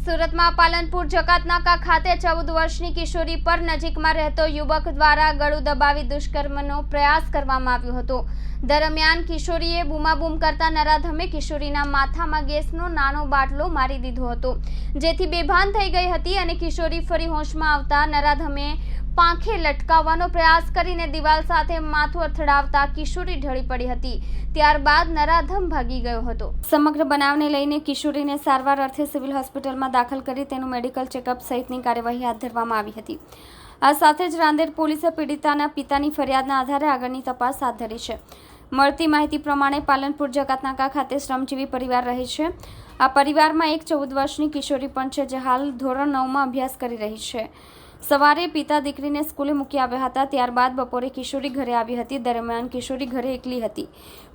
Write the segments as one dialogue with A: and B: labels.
A: સુરતમાં પાલનપુર જકાતનાકા ખાતે 14 વર્ષની કિશોરી પર નજીકમાં રહેતો યુવક દ્વારા ગળું દબાવી દુષ્કર્મનો પ્રયાસ કરવામાં આવ્યો હતો। દરમિયાન કિશોરીએ બૂમાબૂમ કરતા નરાધમે કિશોરીના માથામાં ગેસનો નાનો બાટલો મારી દીધો હતો, જેથી બેભાન થઈ ગઈ હતી અને કિશોરી ફરી હોશમાં આવતા નરાધમે પાંખે લટકાવવાનો પ્રયાસ કરીને દિવાલ સાથે માથું અથડાવતા કિશોરી ઢળી પડી હતી। ત્યારબાદ નરાધમ ભાગી ગયો હતો। સમગ્ર બનાવને લઈને કિશોરીને સારવાર અર્થે સિવિલ હોસ્પિટલમાં દાખલ કરી તેનું મેડિકલ ચેકઅપ સહિતની કાર્યવાહી હાથ ધરવામાં આવી હતી। આ સાથે જ રાંદેર પોલીસે પીડિતાના પિતાની ફરિયાદના આધારે આગળની તપાસ હાથ ધરી છે। મળતી માહિતી પ્રમાણે પાલનપુર જકાતનાકા ખાતે શ્રમજીવી પરિવાર રહે છે। આ પરિવારમાં એક 14 વર્ષની કિશોરી પણ છે, જે હાલ ધોરણ 9માં અભ્યાસ કરી રહી છે। સવારે પિતા દીકરીને સ્કૂલે મૂકી આવ્યા હતા। ત્યારબાદ બપોરે કિશોરી ઘરે આવી હતી। દરમિયાન કિશોરી ઘરે એકલી હતી,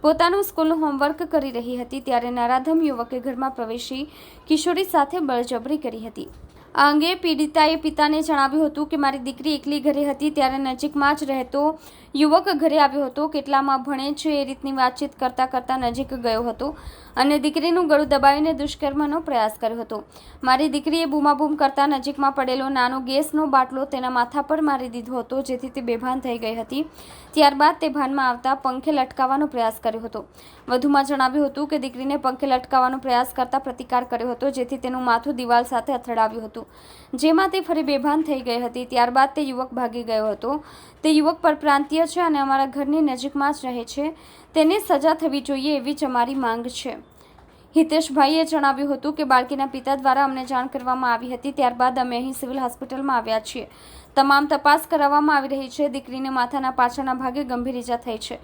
A: પોતાનું સ્કૂલનું હોમવર્ક કરી રહી હતી। ત્યારે નરાધમ યુવકે ઘરમાં પ્રવેશી કિશોરી સાથે બળજબરી કરી હતી। આ અંગે પીડિતાએ પિતાને જણાવ્યું હતું કે મારી દીકરી એકલી ઘરે હતી, ત્યારે નજીકમાં જ રહેતો યુવક ઘરે આવ્યો હતો, કેટલામાં ભણે છે એ રીતની વાતચીત કરતા કરતા નજીક ગયો હતો અને દીકરીનું ગળું દબાવીને દુષ્કર્મનો પ્રયાસ કર્યો હતો। મારી દીકરીએ બૂમાબૂમ કરતા નજીકમાં પડેલો નાનો ગેસનો બાટલો તેના માથા પર મારી દીધો હતો, જેથી તે બેભાન થઈ ગઈ હતી। ત્યારબાદ તે ભાનમાં આવતા પંખે લટકાવવાનો પ્રયાસ કર્યો હતો। વધુમાં જણાવ્યું હતું કે દીકરીને પંખે લટકાવવાનો પ્રયાસ કરતા પ્રતિકાર કર્યો હતો, જેથી તેનું માથું દિવાલ સાથે અથડાવ્યું હતું, જેમાં તે ફરી બેભાન થઈ ગઈ હતી। ત્યારબાદ તે યુવક ભાગી ગયો હતો। તે યુવક પરપ્રાંતીય છે અને અમારા ઘરની નજીકમાં જ રહે છે। તેને સજા થવી જોઈએ એવી જ અમારી માંગ છે। હિતેશભાઈએ જણાવ્યું હતું કે બાળકીના પિતા દ્વારા અમને જાણ કરવામાં આવી હતી। ત્યારબાદ અમે અહીં સિવિલ હોસ્પિટલમાં આવ્યા છીએ। તમામ તપાસ કરાવવામાં આવી રહી છે। દીકરીને માથાના પાછળના ભાગે ગંભીર ઈજા થઈ છે।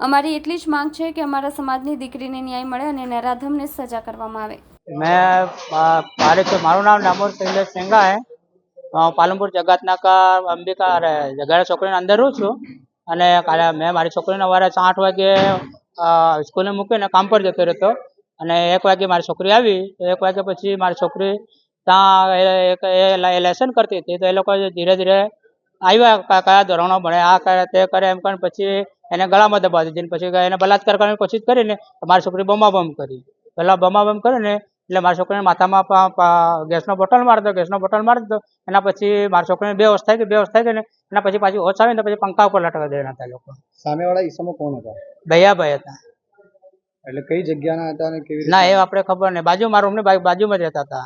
A: અમારી એટલી જ માંગ છે કે અમારા સમાજની દીકરીને ન્યાય મળે અને નરાધમને સજા કરવામાં આવે।
B: મારું નામ ડામોર શૈલેષ સેંગા है। પાલનપુર જકાતનાકા અંબિકા જગાડા છોકરીને અંદર રહું છું અને કાલે મેં મારી છોકરીને સવારે 8 વાગે સ્કૂલે મૂકીને કામ પર જતો રહેતો અને 1 વાગે મારી છોકરી આવી તો 1 વાગે પછી મારી છોકરી ત્યાં લેસન કરતી હતી, તો એ લોકો ધીરે ધીરે આવ્યા, કયા ધોરણો ભણે, આ કરે તે કરે એમ કરીને પછી એને ગળામાં દબાવી દીધી। પછી એને બલાત્કાર કરવાની કોશિશ કરીને મારી છોકરી બમાબમ કરી। પહેલાં બમાબમ કરીને એટલે મારી છોકરીને માથામાં ગેસનો બોટલ મારી દીધો। એના પછી મારી છોકરીને બેહોશ થઈ ગઈ ને એના પછી પાછી હોશ આવીને પછી પંખા ઉપર લટકાવી દેવાના હતા લોકો।
C: સામેવાળા ઈસમો કોણ હતા?
B: દયાભાઈ હતા।
C: એટલે કઈ જગ્યાના હતા અને કેવી
B: ના, એ આપણે ખબર નહીં। બાજુમાં રૂમની બાજુમાં જ રહેતા હતા।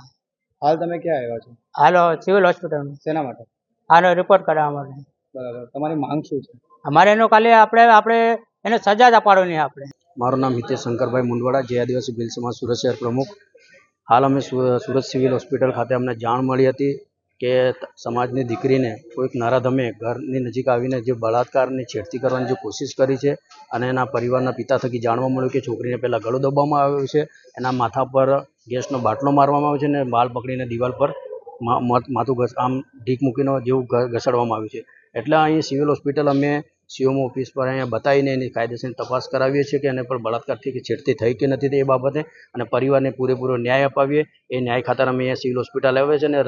C: હાલ તમે ક્યાં આવ્યા છો?
B: હાલો સિવિલ હોસ્પિટલ।
C: શેના માટે?
B: આનો રિપોર્ટ કરાવવા માટે।
C: બરાબર, તમારી માંગ શું છે?
B: અમારે એનો ખાલી આપણે એને સજા જ અપાડવાની આપણે।
D: મારું નામ હિતેશ શંકરભાઈ મુંડવાડા, જય આદિવાસી ભીલ સમાજ સુરત શહેર પ્રમુખ। હાલ અમે સુરત સિવિલ હોસ્પિટલ ખાતે અમને જાણ મળી હતી કે સમાજની દીકરીને કોઈક નરાધમે ઘરની નજીક આવીને જે બળાત્કારની છેડતી કરવાની જે કોશિશ કરી છે અને એના પરિવારના પિતા થકી જાણવા મળ્યું કે છોકરીને પહેલાં ગળું દબાવવામાં આવ્યું છે, એના માથા પર ગેસનો બાટલો મારવામાં આવ્યો છે અને બાલ પકડીને દિવાલ પર માથું આમ ઢીક મૂકીને જેવું ઘસાડવામાં આવ્યું છે। એટલે અહીં સિવિલ હોસ્પિટલ અમે સીએમઓ ઓફિસ પર અહીંયા બતાવીને એની કાયદેસરની તપાસ કરાવીએ છીએ કે એને પર બળાત્કારથી કે છેડતી થઈ કે નથી એ બાબતે, અને પરિવારને પૂરેપૂરો ન્યાય અપાવીએ। એ ન્યાય ખાતર અમે અહીંયા સિવિલ હોસ્પિટલ આવ્યા છે અને